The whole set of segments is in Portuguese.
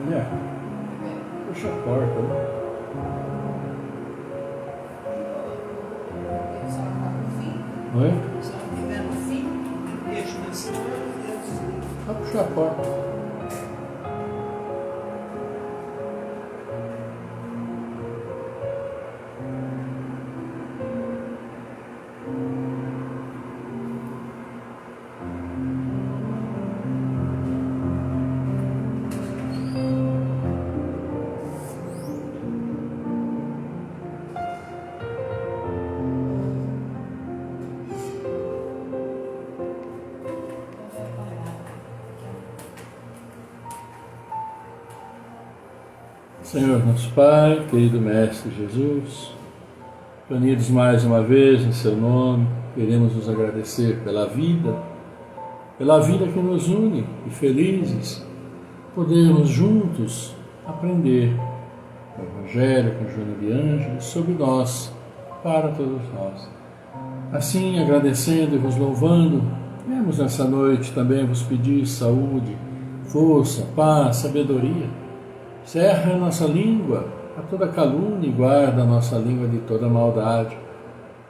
Olha, puxa a porta, né? Oi? Vai puxar a porta. Senhor nosso Pai, querido Mestre Jesus, reunidos mais uma vez em Seu nome, queremos nos agradecer pela vida que nos une e felizes, podermos juntos aprender o Evangelho com Joana de Ângeles sobre nós, para todos nós. Assim, agradecendo e vos louvando, viemos nessa noite também vos pedir saúde, força, paz, sabedoria. Cerra a nossa língua a toda calúnia e guarda a nossa língua de toda maldade.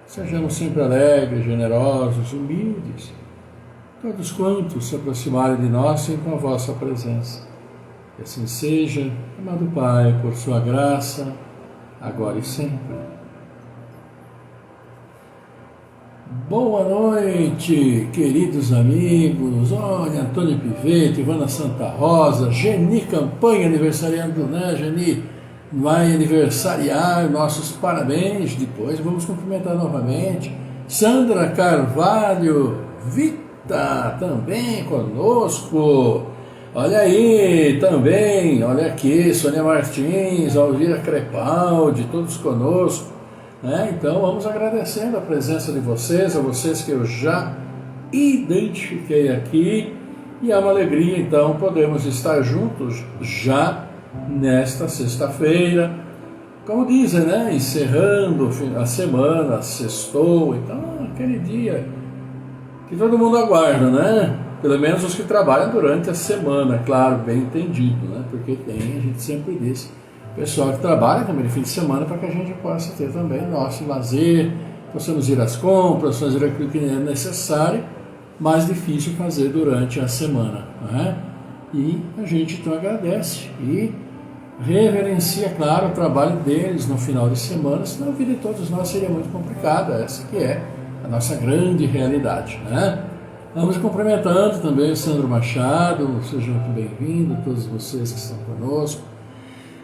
Sejamos sempre alegres, generosos, humildes. Todos quantos se aproximarem de nós sintam a vossa presença. Que assim seja, amado Pai, por sua graça, agora e sempre. Boa noite, queridos amigos. Olha, Antônio Piveto, Ivana Santa Rosa, Geni Campanha, aniversariando, né, Geni? Vai aniversariar, nossos parabéns. Depois vamos cumprimentar novamente. Sandra Carvalho, Vita, também conosco. Olha aí, também, olha aqui, Sônia Martins, Alvira Crepaldi, todos conosco. Então vamos agradecendo a presença de vocês, a vocês que eu já identifiquei aqui, e é uma alegria então podermos estar juntos já nesta sexta-feira, como dizem, né? Encerrando a semana, sextou, então aquele dia que todo mundo aguarda, né? Pelo menos os que trabalham durante a semana, claro, bem entendido, né? Porque tem, a gente sempre diz, pessoal que trabalha também no fim de semana, para que a gente possa ter também nosso lazer, possamos ir às compras, fazer aquilo que é necessário, mais difícil fazer durante a semana, né? E a gente então agradece e reverencia, claro, o trabalho deles no final de semana, senão a vida de todos nós seria muito complicada, essa que é a nossa grande realidade, né? Vamos cumprimentando também o Sandro Machado, sejam muito bem-vindos, todos vocês que estão conosco.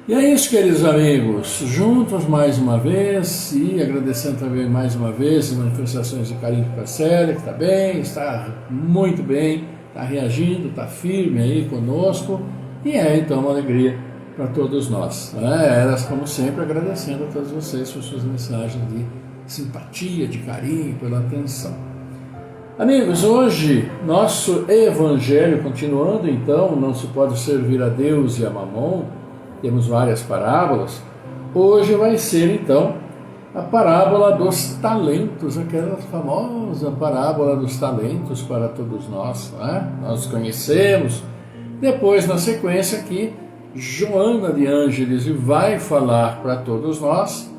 E é isso, queridos amigos, juntos mais uma vez e agradecendo também mais uma vez as manifestações de carinho para a Célia, que está bem, está muito bem, está reagindo, está firme aí conosco, e é então uma alegria para todos nós. Elas, como sempre, agradecendo a todos vocês por suas mensagens de simpatia, de carinho, pela atenção. Amigos, hoje nosso evangelho, continuando então, não se pode servir a Deus e a Mamon, temos várias parábolas. Hoje vai ser então a parábola dos talentos, aquela famosa parábola dos talentos para todos nós, né? Nós conhecemos. Depois, na sequência aqui, Joana de Ângeles vai falar para todos nós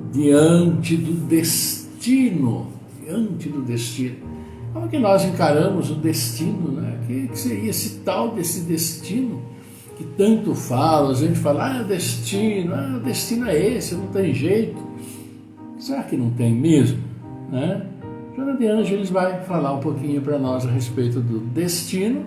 diante do destino. Diante do destino. Como que nós encaramos o destino, né? O que seria esse tal desse destino que tanto fala? A gente fala, o destino é esse, não tem jeito. Será que não tem mesmo? Né? Joana de Ângeles vai falar um pouquinho para nós a respeito do destino,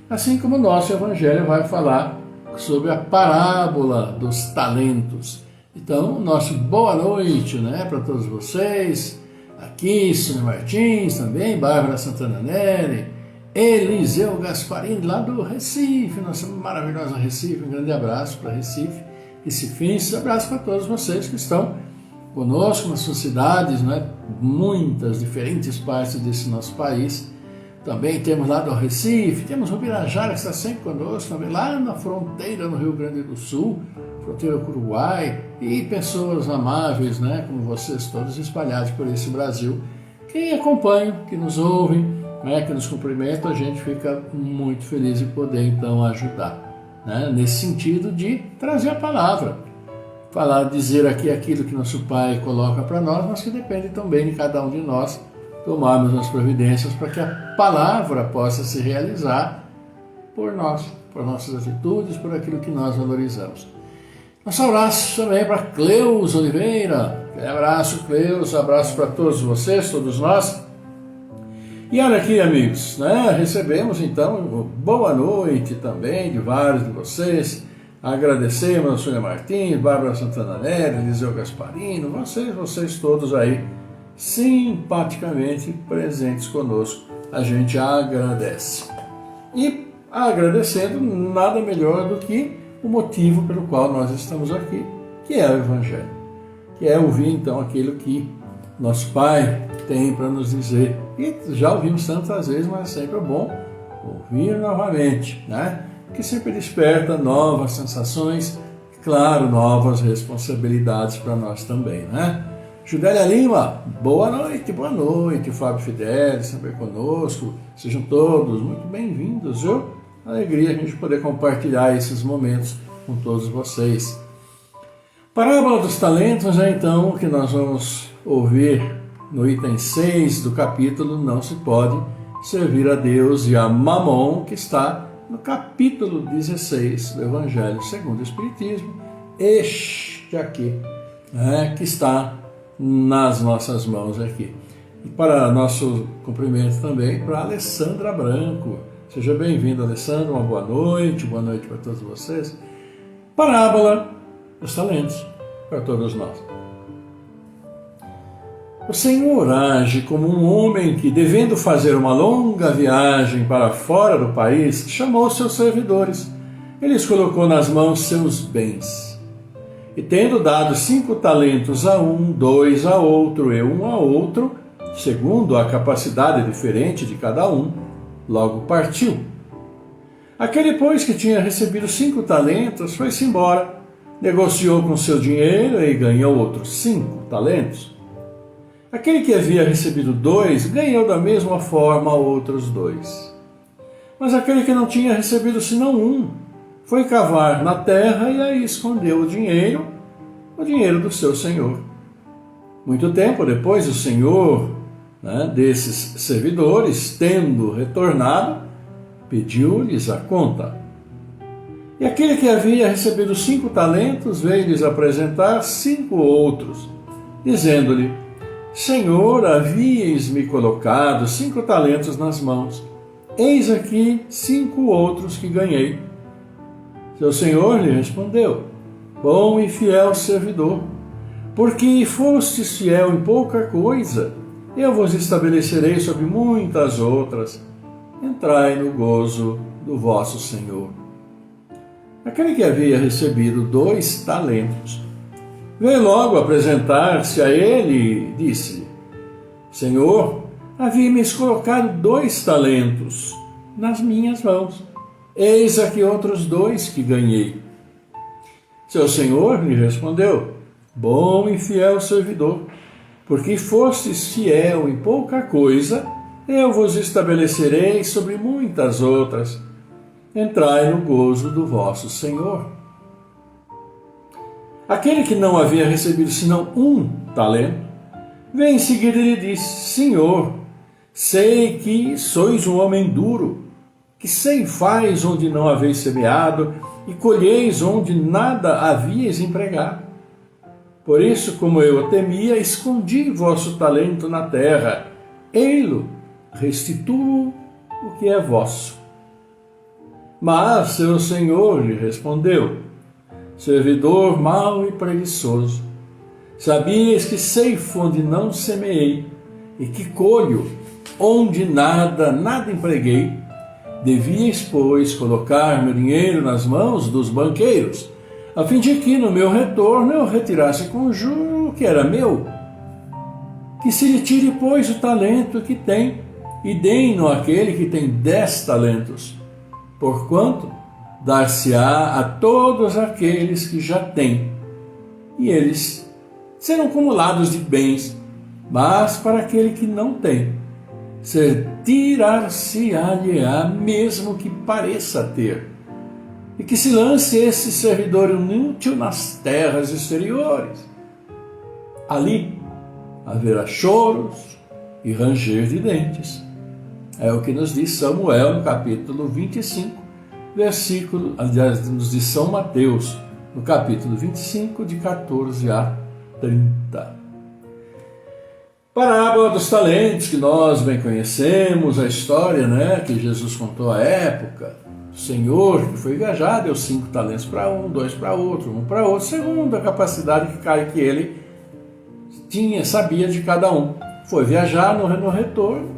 assim como o nosso evangelho vai falar sobre a parábola dos talentos. Então, nosso boa noite, né, para todos vocês. Aqui, Sônia Martins também, Bárbara Santana Neri, Eliseu Gasparini, lá do Recife, nossa maravilhosa Recife, um grande abraço para Recife, recifenses, abraço para todos vocês que estão conosco nas suas cidades, né? Muitas diferentes partes desse nosso país. Também temos lá do Recife, temos o Birajara que está sempre conosco, também lá na fronteira no Rio Grande do Sul, fronteira com o Uruguai, e pessoas amáveis, né, como vocês todos espalhados por esse Brasil, que acompanham, que nos ouvem, né, que nos cumprimentam. A gente fica muito feliz de poder então ajudar, né, nesse sentido de trazer a palavra, falar, dizer aqui aquilo que nosso Pai coloca para nós, mas que depende também de cada um de nós tomarmos as providências para que a palavra possa se realizar por nós, por nossas atitudes, por aquilo que nós valorizamos. Nosso abraço também para Cleus Oliveira. Aquele abraço, Cleus, abraço para todos vocês, todos nós. E olha aqui, amigos, né? Recebemos então boa noite também de vários de vocês. Agradecemos a Sônia Martins, Bárbara Santana Neri, Eliseu Gasparino, vocês todos aí simpaticamente presentes conosco. A gente agradece. E agradecendo, nada melhor do que o motivo pelo qual nós estamos aqui, que é o Evangelho, que é ouvir então aquilo que nosso Pai tem para nos dizer. E já ouvimos tantas vezes, mas é sempre bom ouvir novamente, né? Que sempre desperta novas sensações, claro, novas responsabilidades para nós também, né? Judélia Lima, boa noite, Fábio Fidelis, sempre conosco, sejam todos muito bem-vindos, viu? Alegria a gente poder compartilhar esses momentos com todos vocês. Parábola dos talentos é então o que nós vamos ouvir no item 6 do capítulo Não se pode servir a Deus e a Mamon, que está no capítulo 16 do Evangelho segundo o Espiritismo, este aqui, né, que está nas nossas mãos aqui. E para nosso cumprimento também para Alessandra Branco. Seja bem-vindo, Alessandro, uma boa noite para todos vocês. Parábola dos talentos para todos nós. O Senhor age como um homem que, devendo fazer uma longa viagem para fora do país, chamou seus servidores. Ele lhes colocou nas mãos seus bens. E tendo dado 5 talentos a um, 2 a outro e 1 a outro, segundo a capacidade diferente de cada um, logo partiu. Aquele, pois, que tinha recebido 5 talentos, foi-se embora, negociou com seu dinheiro e ganhou outros 5 talentos. Aquele que havia recebido 2, ganhou da mesma forma outros 2. Mas aquele que não tinha recebido senão 1, foi cavar na terra e aí escondeu o dinheiro do seu senhor. Muito tempo depois, o senhor, desses servidores, tendo retornado, pediu-lhes a conta. E aquele que havia recebido 5 talentos veio-lhes apresentar 5 outros, dizendo-lhe: Senhor, havíeis-me colocado 5 talentos nas mãos, eis aqui 5 outros que ganhei. Seu senhor lhe respondeu: Bom e fiel servidor, porque fostes fiel em pouca coisa, eu vos estabelecerei sobre muitas outras. Entrai no gozo do vosso Senhor. Aquele que havia recebido 2 talentos veio logo apresentar-se a ele e disse: Senhor, havia-me colocado 2 talentos nas minhas mãos. Eis aqui outros 2 que ganhei. Seu senhor lhe respondeu: bom e fiel servidor, porque fostes fiel em pouca coisa, eu vos estabelecerei sobre muitas outras. Entrai no gozo do vosso Senhor. Aquele que não havia recebido senão 1 talento, veio em seguida e lhe disse: Senhor, sei que sois um homem duro, que ceifais onde não haveis semeado e colheis onde nada havíeis empregado. Por isso, como eu temia, escondi vosso talento na terra. Ei-lo, restituo o que é vosso. Mas seu senhor lhe respondeu: servidor mau e preguiçoso, sabias que ceifo onde não semeei e que colho onde nada empreguei? Devias, pois, colocar meu dinheiro nas mãos dos banqueiros, a fim de que no meu retorno eu retirasse com juro o que era meu. Que se lhe tire, pois, o talento que tem, e deem-no àquele que tem 10 talentos, porquanto dar-se-á a todos aqueles que já têm, e eles serão acumulados de bens, mas para aquele que não tem, tirar-se-á mesmo que pareça ter, e que se lance esse servidor inútil nas terras exteriores. Ali haverá choros e ranger de dentes. É o que nos diz Samuel no capítulo 25, versículo, aliás, nos diz São Mateus, no capítulo 25, de 14 a 30. Parábola dos talentos, que nós bem conhecemos, a história, que Jesus contou à época. O Senhor, que foi viajar, deu 5 talentos para um, 2 para outro, 1 para outro, segundo a capacidade que ele sabia de cada um. Foi viajar no retorno,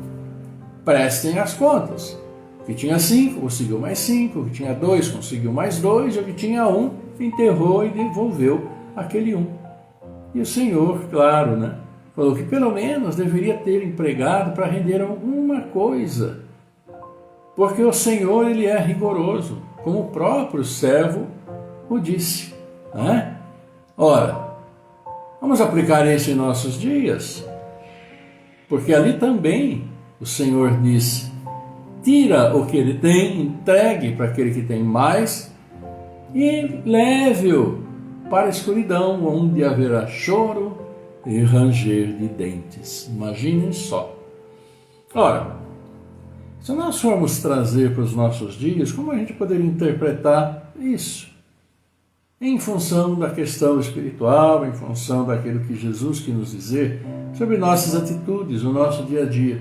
prestem as contas. O que tinha 5, conseguiu mais 5, o que tinha 2, conseguiu mais 2, o que tinha 1, enterrou e devolveu aquele 1. E o Senhor, claro, falou que pelo menos deveria ter empregado para render alguma coisa. Porque o Senhor, ele é rigoroso, como o próprio servo o disse. Ora, vamos aplicar isso em nossos dias? Porque ali também o Senhor disse: tira o que ele tem, entregue para aquele que tem mais e leve-o para a escuridão, onde haverá choro e ranger de dentes. Imaginem só. Ora, se nós formos trazer para os nossos dias, como a gente poderia interpretar isso? Em função da questão espiritual, em função daquilo que Jesus quis nos dizer sobre nossas atitudes, o nosso dia a dia.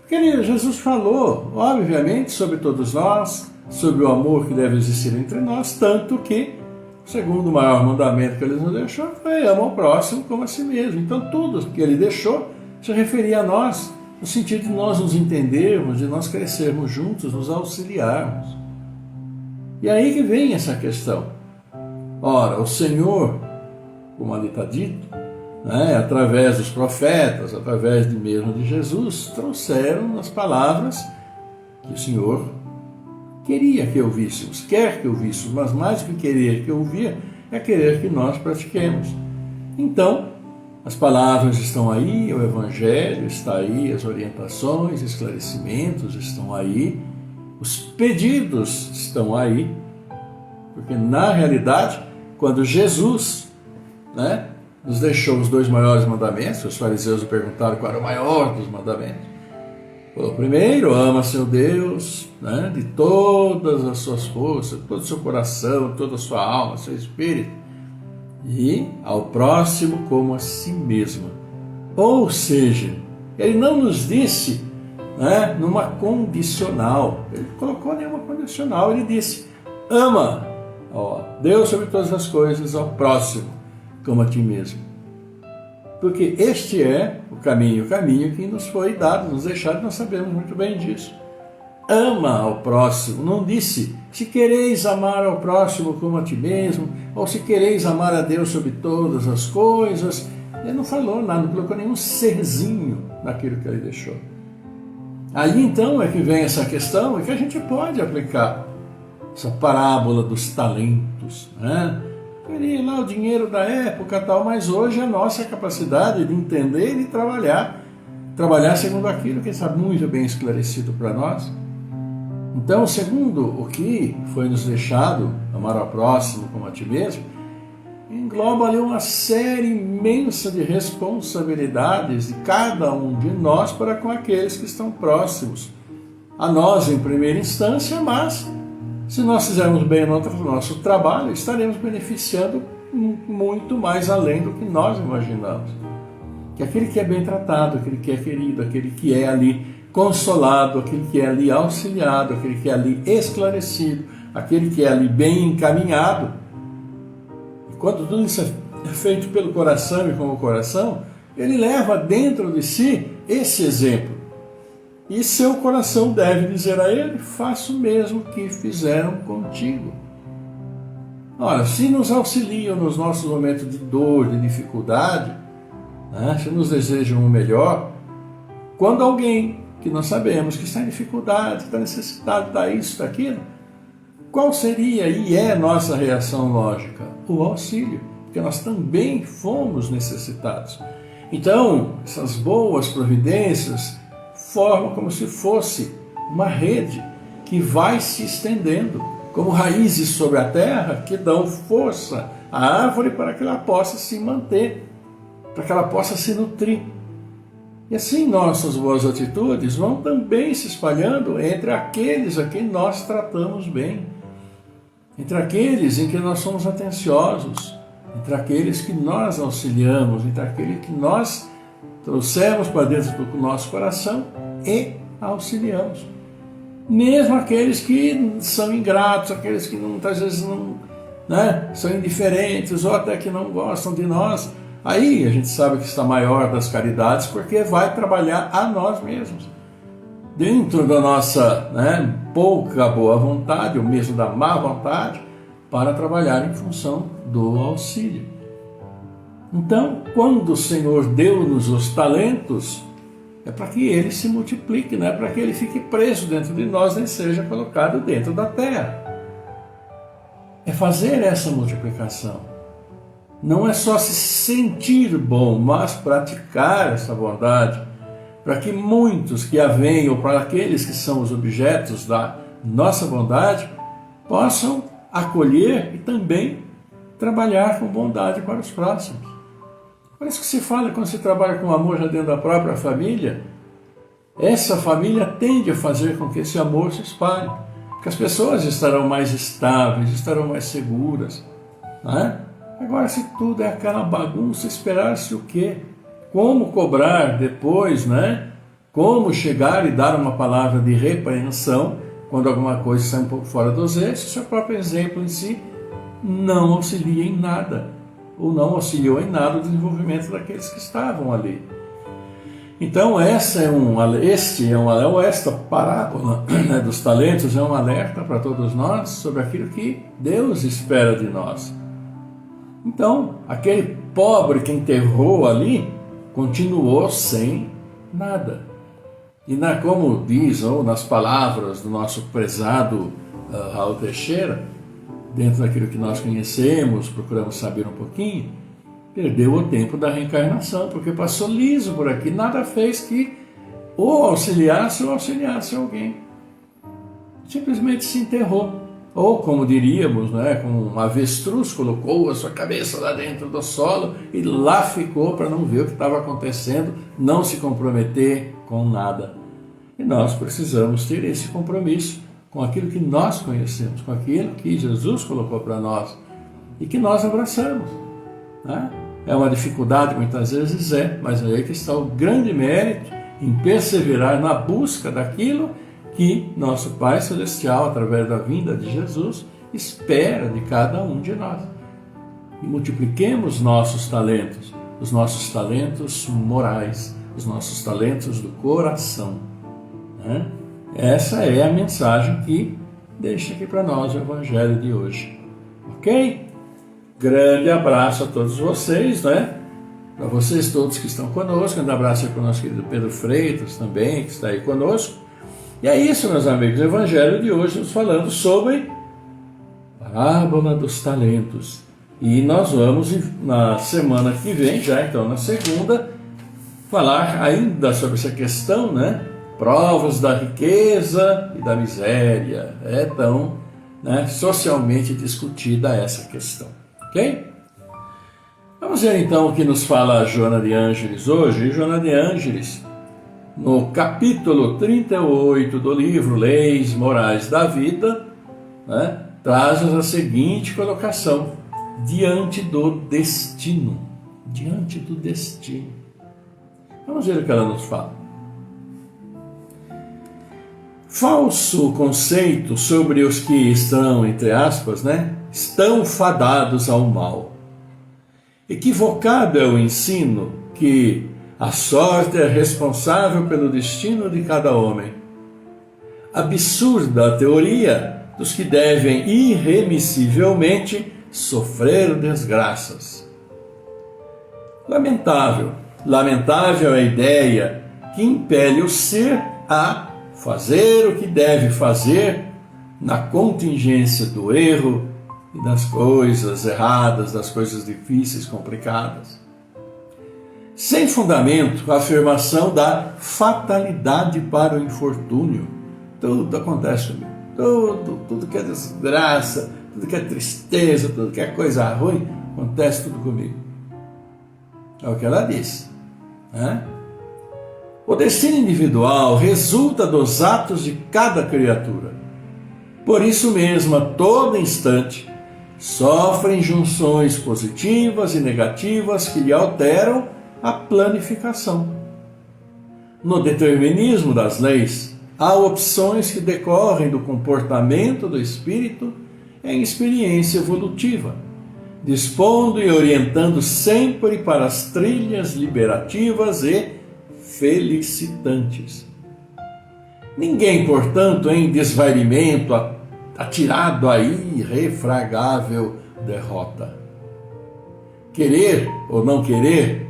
Porque Jesus falou, obviamente, sobre todos nós, sobre o amor que deve existir entre nós, tanto que o segundo maior mandamento que ele nos deixou foi: ama o próximo como a si mesmo. Então, tudo que ele deixou se referia a nós, no sentido de nós nos entendermos, de nós crescermos juntos, nos auxiliarmos. E aí que vem essa questão. Ora, o Senhor, como ali está dito, através dos profetas, através mesmo de Jesus, trouxeram as palavras que o Senhor queria que ouvíssemos, quer que ouvíssemos, mas mais do que querer que ouvir, é querer que nós pratiquemos. Então, as palavras estão aí, o Evangelho está aí, as orientações, esclarecimentos estão aí, os pedidos estão aí, porque na realidade, quando Jesus nos deixou os 2 maiores mandamentos, os fariseus perguntaram qual era o maior dos mandamentos. O primeiro: ama seu Deus de todas as suas forças, todo o seu coração, toda a sua alma, seu espírito, e ao próximo como a si mesmo. Ou seja, ele não nos disse numa condicional, ele colocou nenhuma condicional, ele disse: ama Deus sobre todas as coisas, ao próximo como a ti mesmo. Porque este é o caminho que nos foi dado, nos deixado, nós sabemos muito bem disso. Ama ao próximo, não disse: se quereis amar ao próximo como a ti mesmo, ou se quereis amar a Deus sobre todas as coisas. Ele não falou nada, não colocou nenhum serzinho naquilo que ele deixou. Aí então é que vem essa questão, é que a gente pode aplicar essa parábola dos talentos, né? Queria lá o dinheiro da época tal, mas hoje a nossa capacidade de entender e de trabalhar segundo aquilo que está muito bem esclarecido para nós. Então, segundo o que foi nos deixado, amar ao próximo como a ti mesmo, engloba ali uma série imensa de responsabilidades de cada um de nós para com aqueles que estão próximos a nós em primeira instância, mas se nós fizermos bem o nosso trabalho, estaremos beneficiando muito mais além do que nós imaginamos. Que aquele que é bem tratado, aquele que é querido, aquele que é ali consolado, aquele que é ali auxiliado, aquele que é ali esclarecido, aquele que é ali bem encaminhado. E quando tudo isso é feito pelo coração e com o coração, ele leva dentro de si esse exemplo. E seu coração deve dizer a ele: faça o mesmo que fizeram contigo. Ora, se nos auxiliam nos nossos momentos de dor, de dificuldade, né, se nos desejam o melhor, quando alguém que nós sabemos que está em dificuldade, está necessitado, está isso, daquilo, qual seria e é nossa reação lógica? O auxílio, porque nós também fomos necessitados. Então, essas boas providências formam como se fosse uma rede que vai se estendendo, como raízes sobre a terra que dão força à árvore para que ela possa se manter, para que ela possa se nutrir. E assim nossas boas atitudes vão também se espalhando entre aqueles a quem nós tratamos bem, entre aqueles em que nós somos atenciosos, entre aqueles que nós auxiliamos, entre aqueles que nós trouxemos para dentro do nosso coração e auxiliamos. Mesmo aqueles que são ingratos, aqueles que muitas vezes não, né, são indiferentes ou até que não gostam de nós, aí a gente sabe que está maior das caridades, porque vai trabalhar a nós mesmos. Dentro da nossa, né, pouca boa vontade, ou mesmo da má vontade, para trabalhar em função do auxílio. Então, quando o Senhor deu-nos os talentos, é para que ele se multiplique, não é para que ele fique preso dentro de nós, nem seja colocado dentro da terra. É fazer essa multiplicação. Não é só se sentir bom, mas praticar essa bondade, para que muitos que a veem, ou para aqueles que são os objetos da nossa bondade, possam acolher e também trabalhar com bondade para os próximos. Por isso que se fala, quando se trabalha com amor já dentro da própria família, essa família tende a fazer com que esse amor se espalhe, porque as pessoas estarão mais estáveis, estarão mais seguras, não é? Agora, se tudo é aquela bagunça, esperar-se o quê? Como cobrar depois, né? Como chegar e dar uma palavra de repreensão quando alguma coisa sai um pouco fora dos eixos, seu próprio exemplo em si não auxilia em nada, ou não auxiliou em nada o desenvolvimento daqueles que estavam ali. Então, esta parábola, né, dos talentos é um alerta para todos nós sobre aquilo que Deus espera de nós. Então, aquele pobre que enterrou ali, continuou sem nada. E como diz, ou nas palavras do nosso prezado Raul Teixeira, dentro daquilo que nós conhecemos, procuramos saber um pouquinho, perdeu o tempo da reencarnação, porque passou liso por aqui, nada fez que ou auxiliasse alguém. Simplesmente se enterrou. Ou, como diríamos, né, como um avestruz, colocou a sua cabeça lá dentro do solo e lá ficou para não ver o que estava acontecendo, não se comprometer com nada. E nós precisamos ter esse compromisso com aquilo que nós conhecemos, com aquilo que Jesus colocou para nós e que nós abraçamos, né? É uma dificuldade, muitas vezes mas é aí que está o grande mérito em perseverar na busca daquilo que nosso Pai Celestial, através da vinda de Jesus, espera de cada um de nós. E multipliquemos nossos talentos, os nossos talentos morais, os nossos talentos do coração, né? Essa é a mensagem que deixa aqui para nós o Evangelho de hoje. Ok? Grande abraço a todos vocês, né? para vocês todos que estão conosco. Um abraço aí para o nosso querido Pedro Freitas também, que está aí conosco. E é isso, meus amigos, o Evangelho de hoje nos falando sobre a parábola dos talentos. E nós vamos, na semana que vem, já então na segunda, falar ainda sobre essa questão, né? Provas da riqueza e da miséria. É tão, né, socialmente discutida essa questão. Ok? Vamos ver então o que nos fala Joana de Ângeles hoje. Joana de Ângeles, no capítulo 38 do livro Leis Morais da Vida, né, traz-nos a seguinte colocação: diante do destino. Diante do destino. Vamos ver o que ela nos fala. Falso conceito sobre os que estão, entre aspas, né, estão fadados ao mal. Equivocado é o ensino que a sorte é responsável pelo destino de cada homem. Absurda a teoria dos que devem irremissivelmente sofrer desgraças. Lamentável é a ideia que impele o ser a fazer o que deve fazer na contingência do erro e das coisas erradas, das coisas difíceis, complicadas. Sem fundamento, a afirmação da fatalidade para o infortúnio. Tudo acontece comigo. Tudo que é desgraça, tudo que é tristeza, tudo que é coisa ruim, acontece tudo comigo. É o que ela diz, né? O destino individual resulta dos atos de cada criatura. Por isso mesmo, a todo instante, sofrem junções positivas e negativas que lhe alteram a planificação. No determinismo das leis, há opções que decorrem do comportamento do espírito em experiência evolutiva, dispondo e orientando sempre para as trilhas liberativas e felicitantes. Ninguém, portanto, em desvalimento, atirado à irrefragável derrota. Querer ou não querer,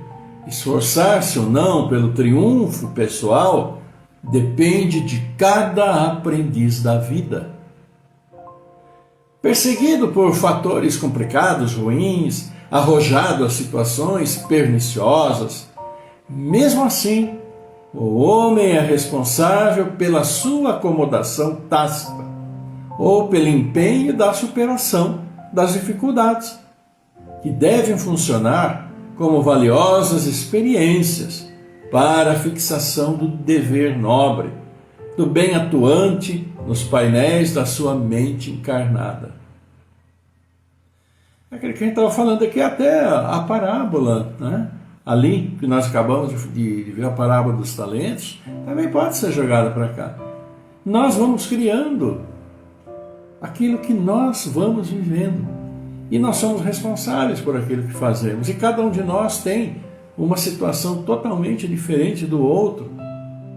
esforçar-se ou não pelo triunfo pessoal, depende de cada aprendiz da vida. Perseguido por fatores complicados, ruins, arrojado a situações perniciosas, mesmo assim, o homem é responsável pela sua acomodação tácita ou pelo empenho da superação das dificuldades, que devem funcionar como valiosas experiências para a fixação do dever nobre, do bem atuante nos painéis da sua mente encarnada. Aquele que a gente estava falando aqui, até a parábola, né? Ali, que nós acabamos de ver a parábola dos talentos, também pode ser jogada para cá. Nós vamos criando aquilo que nós vamos vivendo. E nós somos responsáveis por aquilo que fazemos. E cada um de nós tem uma situação totalmente diferente do outro,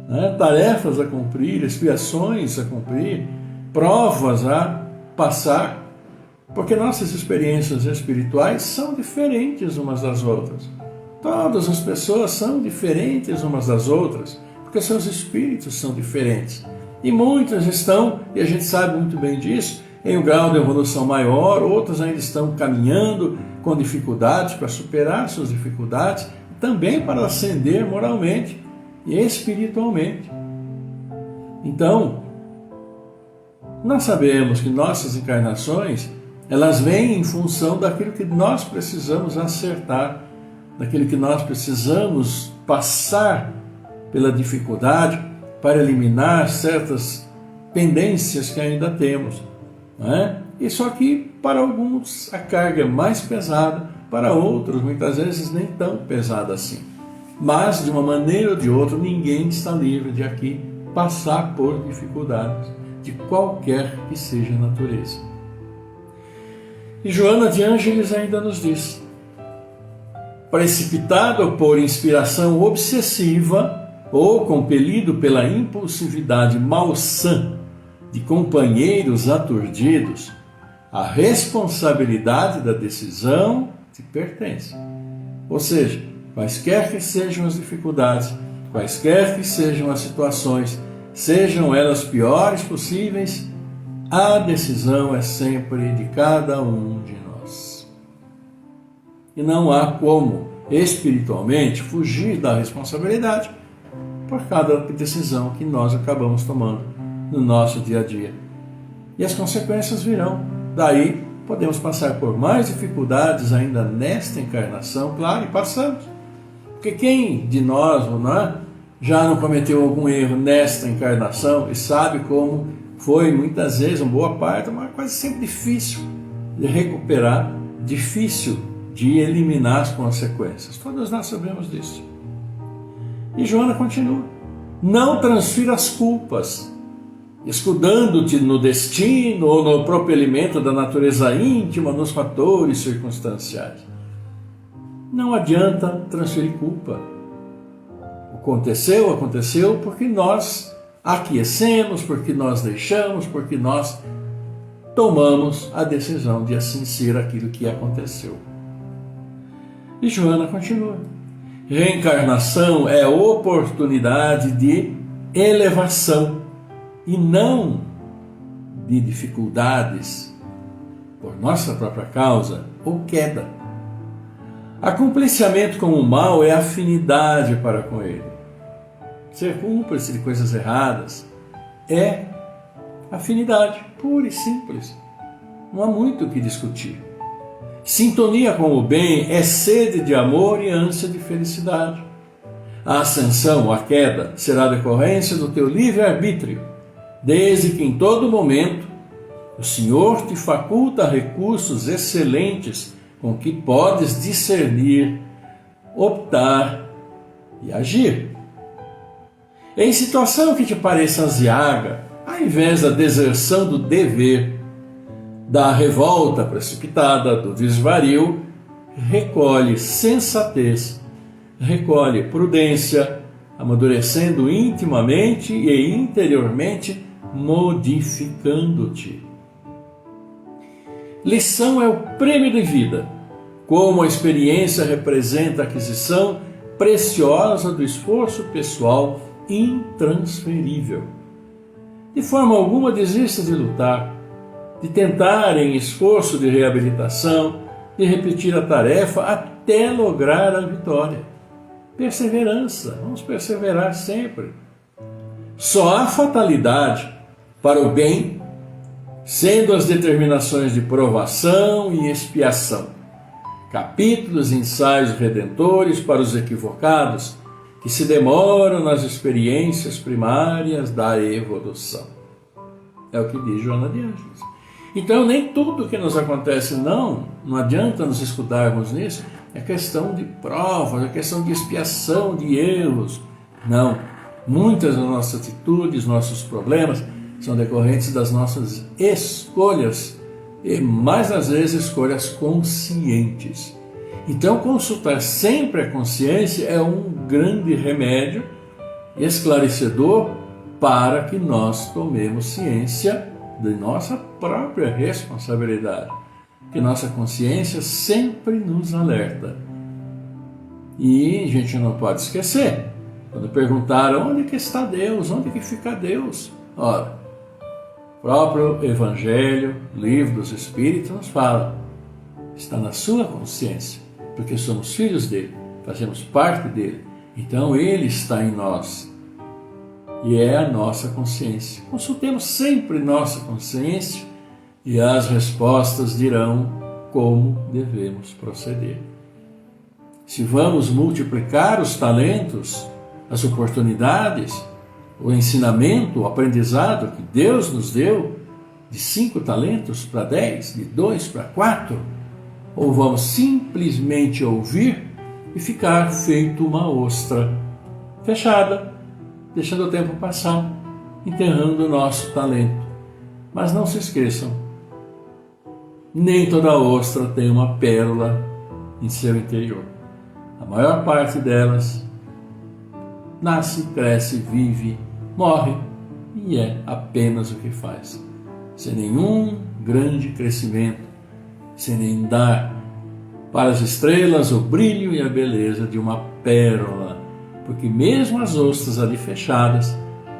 né? Tarefas a cumprir, expiações a cumprir, provas a passar, porque nossas experiências espirituais são diferentes umas das outras. Todas as pessoas são diferentes umas das outras, porque seus espíritos são diferentes. E muitas estão, e a gente sabe muito bem disso, em um grau de evolução maior, outras ainda estão caminhando com dificuldades para superar suas dificuldades, também para ascender moralmente e espiritualmente. Então, nós sabemos que nossas encarnações, elas vêm em função daquilo que nós precisamos acertar, daquilo que nós precisamos passar pela dificuldade para eliminar certas pendências que ainda temos, não é? E só que para alguns a carga é mais pesada, para outros muitas vezes nem tão pesada assim. Mas de uma maneira ou de outra ninguém está livre de aqui passar por dificuldades, de qualquer que seja a natureza. E Joana de Ângeles ainda nos diz: precipitado por inspiração obsessiva ou compelido pela impulsividade malsã de companheiros aturdidos, a responsabilidade da decisão te pertence. Ou seja, quaisquer que sejam as dificuldades, quaisquer que sejam as situações, sejam elas piores possíveis, a decisão é sempre de cada um de nós. E não há como, espiritualmente, fugir da responsabilidade por cada decisão que nós acabamos tomando no nosso dia a dia. E as consequências virão. Daí, podemos passar por mais dificuldades ainda nesta encarnação, claro, e passamos. Porque quem de nós, não é, já não cometeu algum erro nesta encarnação e sabe como foi muitas vezes, uma boa parte, uma coisa sempre difícil de recuperar, difícil de eliminar as consequências. Todos nós sabemos disso. E Joana continua: não transfira as culpas, escudando-te no destino ou no propelimento da natureza íntima, nos fatores circunstanciais. Não adianta transferir culpa. Aconteceu porque nós aquecemos, porque nós deixamos, porque nós tomamos a decisão de assim ser aquilo que aconteceu. E Joana continua: reencarnação é oportunidade de elevação e não de dificuldades por nossa própria causa ou queda. Acompliciamento com o mal é afinidade para com ele. Ser cúmplice de coisas erradas é afinidade, pura e simples. Não há muito o que discutir. Sintonia com o bem é sede de amor e ânsia de felicidade. A ascensão ou a queda será decorrência do teu livre-arbítrio, desde que em todo momento o Senhor te faculta recursos excelentes com que podes discernir, optar e agir. Em situação que te pareça aziaga, ao invés da deserção do dever, da revolta precipitada, do desvario, recolhe sensatez, recolhe prudência, amadurecendo intimamente e interiormente, modificando-te. Lição é o prêmio de vida, como a experiência representa a aquisição preciosa do esforço pessoal intransferível. De forma alguma desista de lutar, de tentar em esforço de reabilitação, de repetir a tarefa até lograr a vitória. Perseverança, vamos perseverar sempre. Só há fatalidade para o bem, sendo as determinações de provação e expiação, capítulos e ensaios redentores para os equivocados, que se demoram nas experiências primárias da evolução. É o que diz Joana de Ângeles. Então, nem tudo que nos acontece, não adianta nos escudarmos nisso, é questão de provas, é questão de expiação de erros. Não, muitas das nossas atitudes, nossos problemas, são decorrentes das nossas escolhas, e mais das vezes escolhas conscientes. Então, consultar sempre a consciência é um grande remédio esclarecedor para que nós tomemos ciência de nossa própria responsabilidade, que nossa consciência sempre nos alerta. E a gente não pode esquecer, quando perguntaram onde que está Deus, onde que fica Deus? Ora, o próprio Evangelho, Livro dos Espíritos, nos fala, está na sua consciência, porque somos filhos dele, fazemos parte dele, então ele está em nós. E é a nossa consciência. Consultemos sempre nossa consciência e as respostas dirão como devemos proceder. Se vamos multiplicar os talentos, as oportunidades, o ensinamento, o aprendizado que Deus nos deu, de 5 talentos para 10, de 2 para 4, ou vamos simplesmente ouvir e ficar feito uma ostra fechada, deixando o tempo passar, enterrando o nosso talento. Mas não se esqueçam, nem toda ostra tem uma pérola em seu interior. A maior parte delas nasce, cresce, vive, morre e é apenas o que faz, sem nenhum grande crescimento, sem nem dar Para as estrelas, o brilho e a beleza de uma pérola. Porque mesmo as ostras ali fechadas,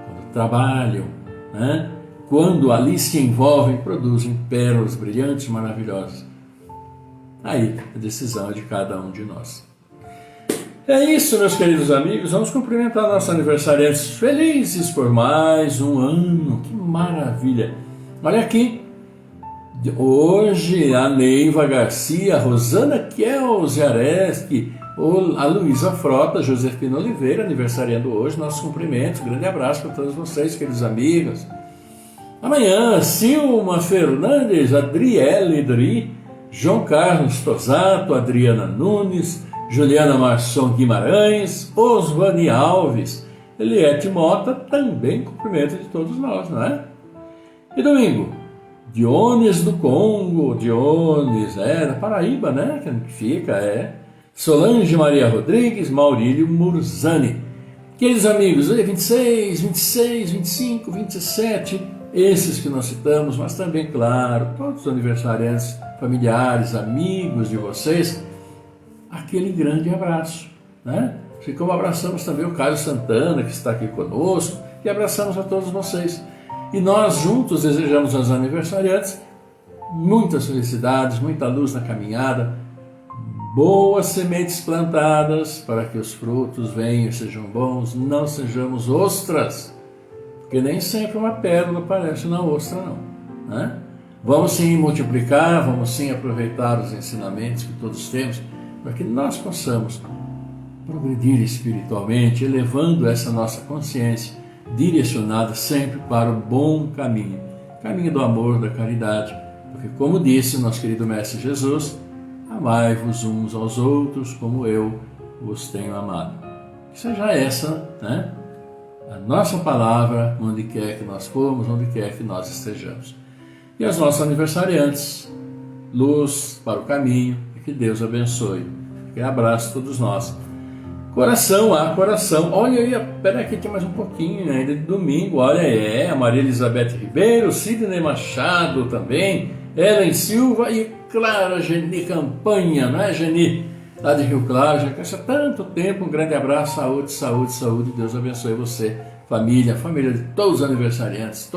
quando trabalham, né? Quando ali se envolvem, produzem pérolas brilhantes, maravilhosas. Aí a decisão é de cada um de nós. É isso, meus queridos amigos. Vamos cumprimentar nossos aniversariantes felizes por mais um ano. Que maravilha! Olha aqui. Hoje a Neiva Garcia, a Rosana Kielze Areski, a Luísa Frota, Josefina Oliveira, aniversariando hoje. Nossos cumprimentos. Grande abraço para todos vocês, queridos amigos. Amanhã, Silma Fernandes, Adriele Dri, João Carlos Tosato, Adriana Nunes, Juliana Marçom Guimarães, Osvani Alves, Eliette Mota, também cumprimento de todos nós, não é? E domingo, Dionis do Congo, Dionis, da Paraíba, né? Que fica, Solange Maria Rodrigues, Maurílio Murzani. Queridos amigos, 26, 26, 25, 27, esses que nós citamos, mas também, claro, todos os aniversariantes, familiares, amigos de vocês, aquele grande abraço, né? Assim como abraçamos também o Caio Santana, que está aqui conosco, e abraçamos a todos vocês. E nós juntos desejamos aos aniversariantes muitas felicidades, muita luz na caminhada, boas sementes plantadas para que os frutos venham e sejam bons, não sejamos ostras, porque nem sempre uma pérola aparece na ostra, não, né? Vamos sim multiplicar, vamos sim aproveitar os ensinamentos que todos temos, para que nós possamos progredir espiritualmente, elevando essa nossa consciência, direcionada sempre para o bom caminho, caminho do amor, da caridade, porque como disse o nosso querido Mestre Jesus, amai-vos uns aos outros como eu vos tenho amado. Que seja essa, né, a nossa palavra, onde quer que nós formos, onde quer que nós estejamos. E aos nossos aniversariantes, luz para o caminho, e que Deus abençoe. Um abraço a todos nós. Coração a coração. Olha, espera aqui, tem mais um pouquinho ainda de domingo. Olha, a Maria Elizabeth Ribeiro, Sidney Machado também, Ellen Silva e Clara Geni Campanha, não é, Geni? Lá de Rio Claro, já cansa tanto tempo. Um grande abraço, saúde, saúde, saúde. Deus abençoe você, família de todos os aniversariantes,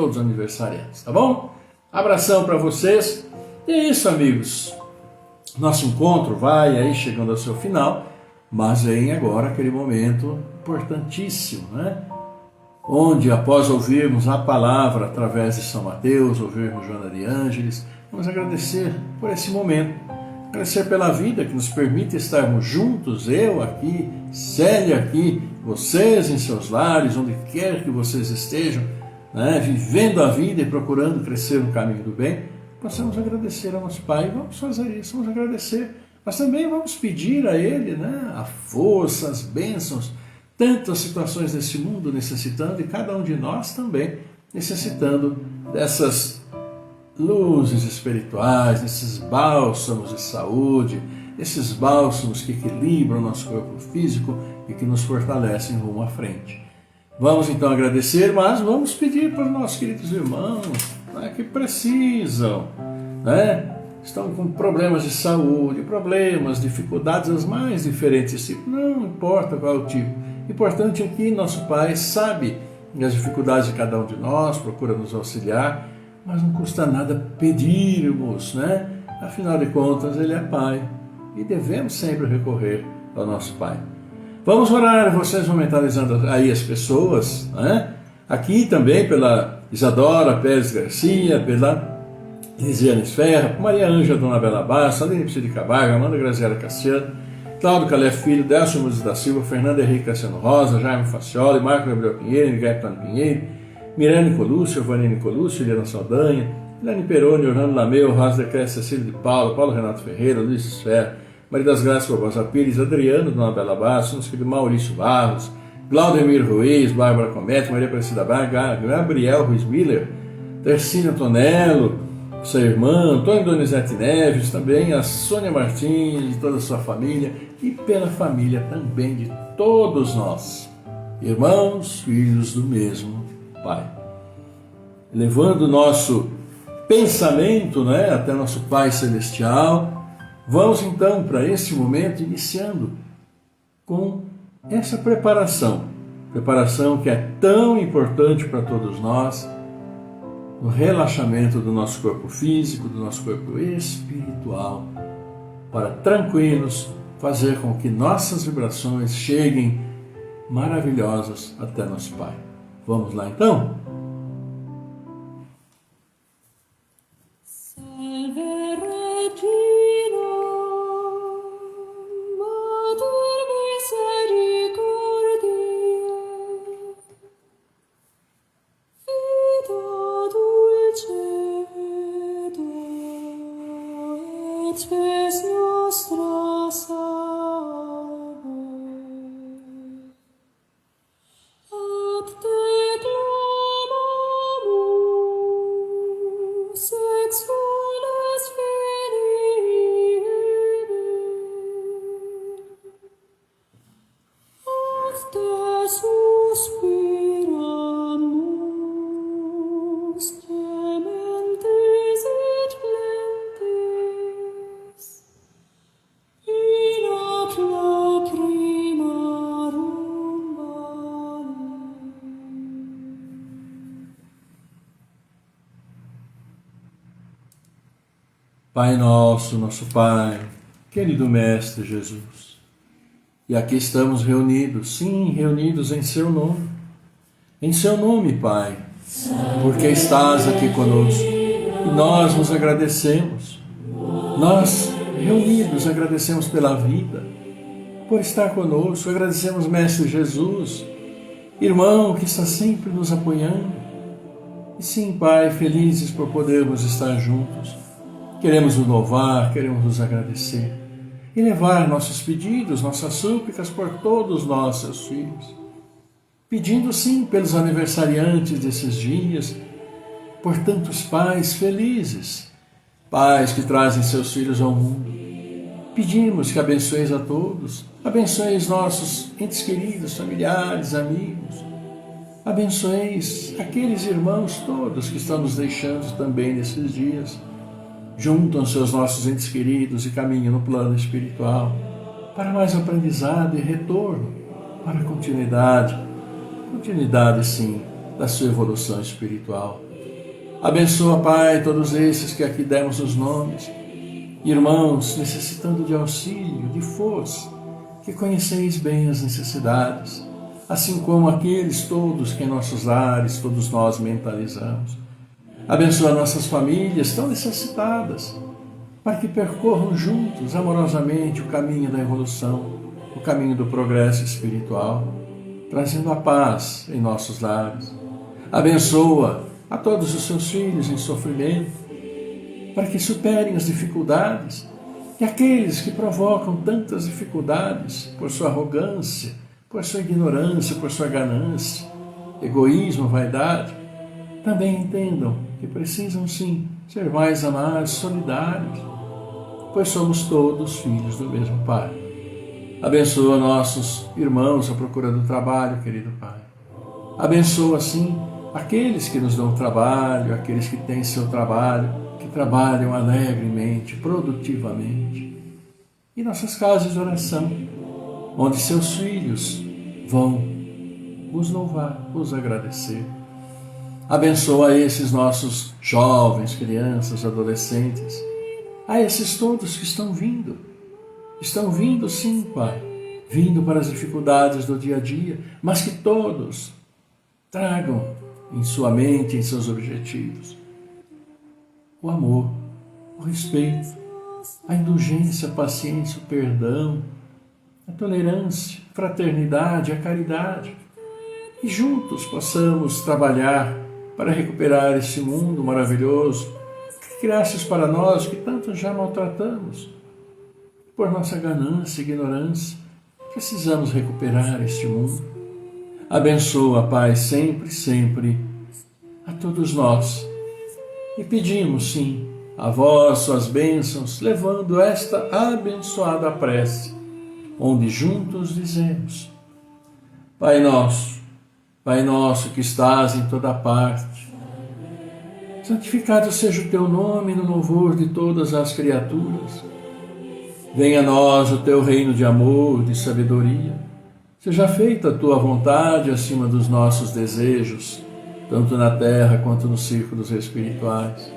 tá bom? Abração para vocês. E é isso, amigos. Nosso encontro vai aí chegando ao seu final, mas vem agora aquele momento importantíssimo, né? Onde, após ouvirmos a palavra através de São Mateus, ouvirmos Joana de Ângeles, vamos agradecer por esse momento, agradecer pela vida que nos permite estarmos juntos, eu aqui, Célia aqui, vocês em seus lares, onde quer que vocês estejam, né? Vivendo a vida e procurando crescer no caminho do bem. Possamos agradecer ao nosso Pai, vamos fazer isso, vamos agradecer, mas também vamos pedir a Ele, né, a força, as bênçãos, tantas situações desse mundo necessitando, e cada um de nós também necessitando dessas luzes espirituais, desses bálsamos de saúde, esses bálsamos que equilibram o nosso corpo físico e que nos fortalecem rumo à frente. Vamos então agradecer, mas vamos pedir para os nossos queridos irmãos, né, que precisam, né, estão com problemas de saúde, problemas, dificuldades as mais diferentes tipos, não importa qual é o tipo. Importante é que nosso Pai sabe as dificuldades de cada um de nós, procura nos auxiliar, mas não custa nada pedirmos, né? Afinal de contas, Ele é Pai e devemos sempre recorrer ao nosso Pai. Vamos orar, vocês vão mentalizando aí as pessoas, né? Aqui também pela Isadora Pérez Garcia, pela Lisiane Ferra, Maria Ângela Dona Bela Bassa, Aline Psi de Cabarga, Amanda Graziela Cassiano, Cláudio Calé Filho, Delcio Muniz da Silva, Fernando Henrique Cassiano Rosa, Jaime Facioli, Marco Gabriel Pinheiro, Miguel Antônio Pinheiro, Mirane Colúcio, Vanine Colúcio, Eliana Saldanha, Helene Peroni, Orlando Lameu, Rosa de Cresce, Cecília de Paulo, Paulo Renato Ferreira, Luiz Esfera, Maria das Graças Barbosa Pires, Adriano Dona Bela Bassa, nosso querido Maurício Barros, Claudemir Ruiz, Bárbara Comete, Maria Aparecida Braga, Gabriel Ruiz Miller, Tercínio Antonello, sua irmã, Antônio Donizete Neves, também a Sônia Martins, de toda a sua família, e pela família também de todos nós, irmãos, filhos do mesmo Pai. Levando o nosso pensamento, né, até nosso Pai Celestial, Vamos então para esse momento iniciando com essa preparação que é tão importante para todos nós, no relaxamento do nosso corpo físico, do nosso corpo espiritual, para tranquilos fazer com que nossas vibrações cheguem maravilhosas até nosso Pai. Vamos lá então? Pai nosso, nosso Pai, querido Mestre Jesus, e aqui estamos reunidos, sim, reunidos em Seu nome, Pai, porque estás aqui conosco, e nós nos agradecemos, nós reunidos agradecemos pela vida, por estar conosco, agradecemos Mestre Jesus, irmão que está sempre nos apoiando, e sim, Pai, felizes por podermos estar juntos. Queremos o louvar, queremos nos agradecer e levar nossos pedidos, nossas súplicas por todos nós, seus filhos. Pedindo sim pelos aniversariantes desses dias, por tantos pais felizes, pais que trazem seus filhos ao mundo. Pedimos que abençoes a todos, abençoes nossos entes queridos, familiares, amigos. Abençoeis aqueles irmãos todos que estão nos deixando também nesses dias. Juntam-se aos nossos entes queridos e caminham no plano espiritual para mais aprendizado e retorno para a continuidade sim, da sua evolução espiritual. Abençoa, Pai, todos esses que aqui demos os nomes, irmãos necessitando de auxílio, de força, que conheceis bem as necessidades, assim como aqueles todos que em nossos lares, todos nós mentalizamos. Abençoa nossas famílias tão necessitadas, para que percorram juntos, amorosamente, o caminho da evolução, o caminho do progresso espiritual, trazendo a paz em nossos lares. Abençoa a todos os seus filhos em sofrimento, para que superem as dificuldades, e aqueles que provocam tantas dificuldades por sua arrogância, por sua ignorância, por sua ganância, egoísmo, vaidade, também entendam que precisam sim ser mais amados, solidários, pois somos todos filhos do mesmo Pai. Abençoa nossos irmãos à procura do trabalho, querido Pai. Abençoa sim aqueles que nos dão trabalho, aqueles que têm seu trabalho, que trabalham alegremente, produtivamente. E nossas casas de oração, onde seus filhos vão vos louvar, vos agradecer. Abençoa esses nossos jovens, crianças, adolescentes, a esses todos que estão vindo sim, Pai, vindo para as dificuldades do dia a dia, mas que todos tragam em sua mente, em seus objetivos, o amor, o respeito, a indulgência, a paciência, o perdão, a tolerância, a fraternidade, a caridade, e juntos possamos trabalhar para recuperar este mundo maravilhoso que criastes para nós, que tanto já maltratamos. Por nossa ganância e ignorância, precisamos recuperar este mundo. Abençoa, Pai, sempre, sempre, a todos nós. E pedimos, sim, a vós suas bênçãos, levando esta abençoada prece, onde juntos dizemos: Pai nosso que estás em toda parte, santificado seja o teu nome no louvor de todas as criaturas. Venha a nós o teu reino de amor, de sabedoria. Seja feita a tua vontade acima dos nossos desejos, tanto na terra quanto nos círculos espirituais.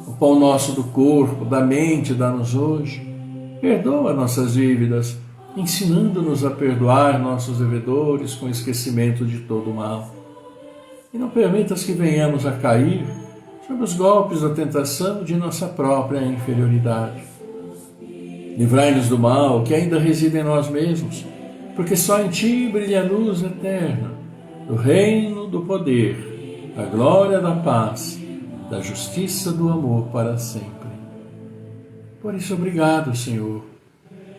O pão nosso do corpo, da mente, dá-nos hoje. Perdoa nossas dívidas, ensinando-nos a perdoar nossos devedores com esquecimento de todo o mal. E não permitas que venhamos a cair sob os golpes da tentação de nossa própria inferioridade. Livrai-nos do mal que ainda reside em nós mesmos, porque só em Ti brilha a luz eterna, do reino do poder, da glória da paz, da justiça do amor para sempre. Por isso, obrigado, Senhor,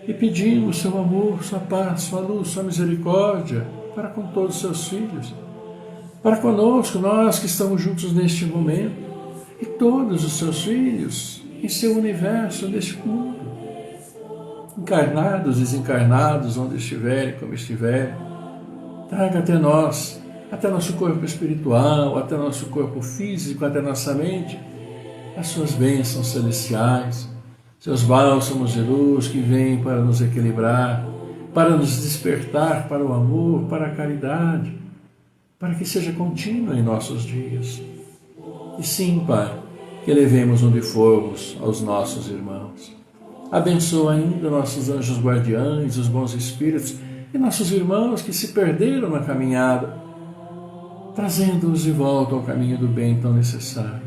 e pedimos seu amor, sua paz, sua luz, sua misericórdia para com todos os seus filhos, para conosco, nós que estamos juntos neste momento, e todos os seus filhos em seu universo, neste mundo, encarnados, desencarnados, onde estiverem, como estiverem. Traga até nós, até nosso corpo espiritual, até nosso corpo físico, até nossa mente, as suas bênçãos celestiais, seus bálsamos de luz que vêm para nos equilibrar, para nos despertar para o amor, para a caridade, para que seja contínua em nossos dias. E sim, Pai, que levemos onde formos aos nossos irmãos. Abençoa ainda nossos anjos guardiães, os bons espíritos e nossos irmãos que se perderam na caminhada, trazendo-os de volta ao caminho do bem tão necessário.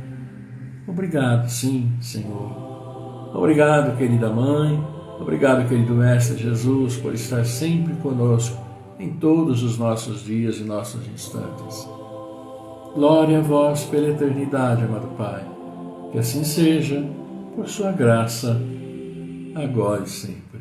Obrigado, sim, Senhor. Obrigado, querida Mãe, obrigado, querido Mestre Jesus, por estar sempre conosco em todos os nossos dias e nossos instantes. Glória a vós pela eternidade, amado Pai. Que assim seja, por sua graça, agora e sempre.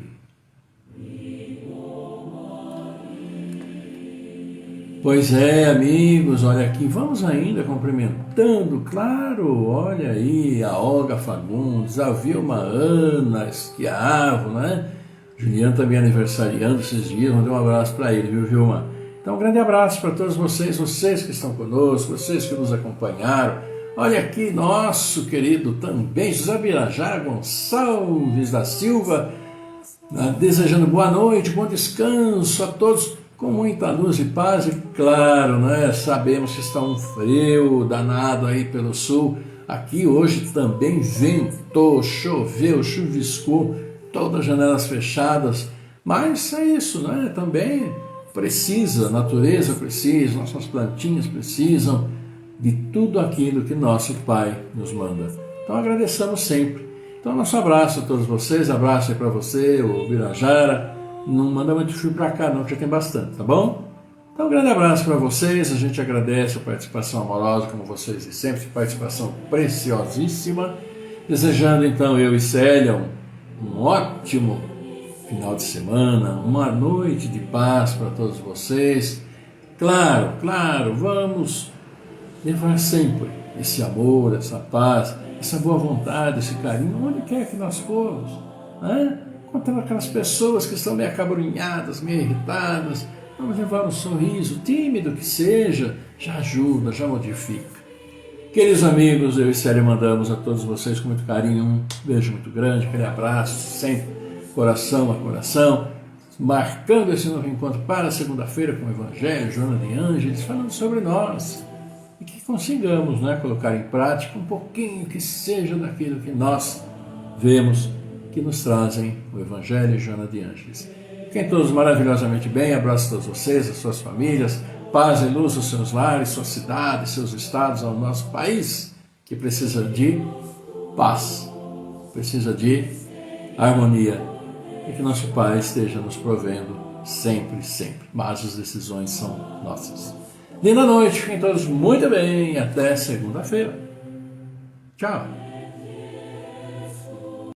Pois é, amigos, olha aqui, vamos ainda cumprimentando, claro, olha aí, a Olga Fagundes, a Vilma Ana Esquiavo, né? Juliano também aniversariando esses dias, mandei um abraço para ele, viu, Vilma? Então, um grande abraço para todos vocês, vocês que estão conosco, vocês que nos acompanharam. Olha aqui, nosso querido também, José Birajara Gonçalves da Silva, desejando boa noite, bom descanso a todos, com muita luz e paz, e claro, né, sabemos que está um frio danado aí pelo sul. Aqui hoje também ventou, choveu, chuviscou, todas as janelas fechadas, mas é isso, né? Também precisa, a natureza precisa, nossas plantinhas precisam de tudo aquilo que nosso Pai nos manda. Então agradeçamos sempre. Então nosso abraço a todos vocês, abraço aí para você, o Birajara. Não manda muito frio para cá não, que já tem bastante, tá bom? Então um grande abraço para vocês, a gente agradece a participação amorosa, como vocês de sempre, participação preciosíssima. Desejando então eu e Célia um ótimo final de semana, uma noite de paz para todos vocês. Claro, vamos levar sempre esse amor, essa paz, essa boa vontade, esse carinho, onde quer que nós formos, né? Contando aquelas pessoas que estão meio acabrunhadas, meio irritadas, vamos levar um sorriso, tímido que seja, já ajuda, já modifica. Queridos amigos, eu e Célia mandamos a todos vocês com muito carinho um beijo muito grande, aquele abraço, sempre, coração a coração, marcando esse novo encontro para segunda-feira com o Evangelho, Joana de Ângeles, falando sobre nós, e que consigamos, né, colocar em prática um pouquinho que seja daquilo que nós vemos que nos trazem o Evangelho e Joana de Ângeles. Fiquem todos maravilhosamente bem, abraço a todos vocês, as suas famílias, paz e luz aos seus lares, suas cidades, seus estados, ao nosso país, que precisa de paz, precisa de harmonia, e que nosso Pai esteja nos provendo sempre, sempre, mas as decisões são nossas. Linda noite, fiquem todos muito bem, até segunda-feira. Tchau.